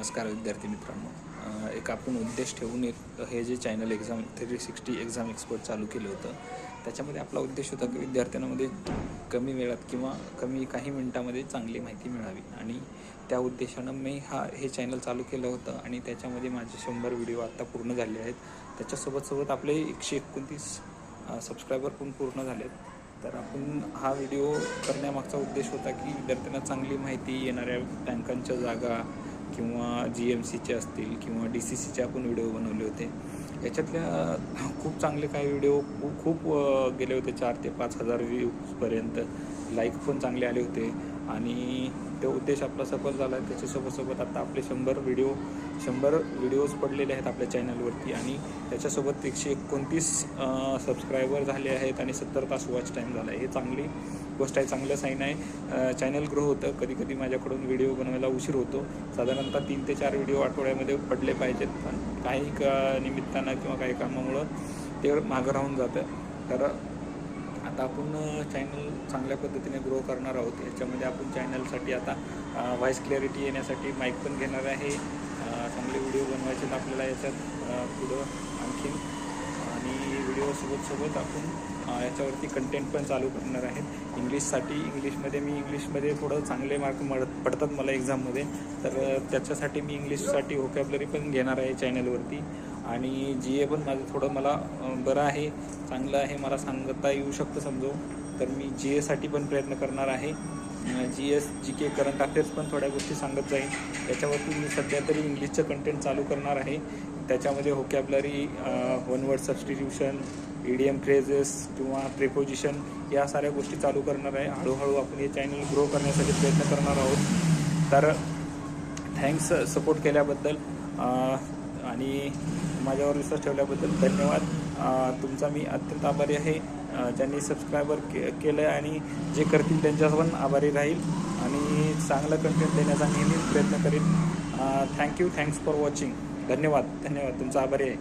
नमस्कार विद्यार्थी मित्रांनो, एक आपण उद्देश ठेवून हे जे चॅनल एक्झाम 360 एक्झाम एक्सपर्ट चालू केलं होतं. त्याच्यामध्ये आपला उद्देश होता की विद्यार्थ्यांमध्ये कमी वेळात किंवा काही मिनिटामध्ये चांगली माहिती मिळावी, आणि त्या उद्देशानं मी हे चॅनल चालू केलं होतं. आणि त्याच्यामध्ये माझे 100 व्हिडिओ आत्ता पूर्ण झाले आहेत. त्याच्यासोबत आपले 129 सबस्क्रायबर पण पूर्ण झालेत. तर आपण हा व्हिडिओ करण्यामागचा उद्देश होता की विद्यार्थ्यांना चांगली माहिती, येणाऱ्या बँकांच्या जागा किंवा GMCचे असतील किंवा DCCचे आपण व्हिडिओ बनवले होते. याच्यातल्या खूप चांगले काही व्हिडिओ खूप गेले होते, 4 ते 5 हजार व्ह्यूजपर्यंत. लाईक पण चांगले आले होते आणि तो उद्देश आपला सफल झाला आहे. त्याच्यासोबत आता आपले 100 व्हिडिओज पडलेले आहेत आपल्या चॅनलवरती, आणि त्याच्यासोबत 129 सबस्क्रायबर झाले आहेत आणि 70 तास वॉच टाईम झाला आहे. हे चांगली गोष्ट आहे, चांगलं साईन आहे. चॅनल ग्रो होतं. कधी माझ्याकडून व्हिडिओ बनवायला उशीर होतो. साधारणतः 3 ते 4 व्हिडिओ आठवड्यामध्ये पडले पाहिजेत, पण काही निमित्तानं किंवा काही कामामुळं ते मागं राहून जातं. तर आता आपण चॅनल चांगल्या पद्धतीने ग्रो करणार आहोत. याच्यामध्ये आपण चॅनलसाठी आता व्हॉईस क्लॅरिटी येण्यासाठी माईक पण घेणार आहे. चांगले व्हिडिओ बनवायचे तर आपल्याला याच्यात पुढं आणखीन, आणि व्हिडिओसोबत आपण याच्यावरती कंटेंट पण चालू करणार आहेत. इंग्लिशमध्ये थोडं चांगले मार्क पडतात मला एक्झाममध्ये, तर त्याच्यासाठी मी इंग्लिशसाठी व्होकॅब्युलरी पण घेणार आहे चॅनलवरती. आणि GA पण माझं थोडं मला बरं आहे, चांगलं आहे, मला सांगता येऊ शकतं समजू. तर मी GAसाठी पण प्रयत्न करणार आहे. GS GK करंट अफेअर्स पण थोड्या गोष्टी सांगत जाईल. त्याच्यावरती मी सध्या तरी इंग्लिशचं कंटेंट चालू करणार आहे. त्याच्यामध्ये vocabulary, one word substitution, idiom phrases किंवा प्रिपोजिशन, या साऱ्या गोष्टी चालू करणार आहे. हळूहळू आपण हे चॅनल ग्रो करण्यासाठी प्रयत्न करणार आहोत. तर थँक्स सपोर्ट केल्याबद्दल आणि माझ्यावर विश्वास ठेवल्याबद्दल धन्यवाद. तुमचा मी अत्यंत आभारी आहे. ज्यांनी सबस्क्रायबर केलं आहे आणि जे करतील त्यांच्या पण आभारी राहील, आणि चांगलं कंटेंट देण्याचा नेहमीच प्रयत्न करेन. Thanks for watching. धन्यवाद. तुमचा आभारी आहे.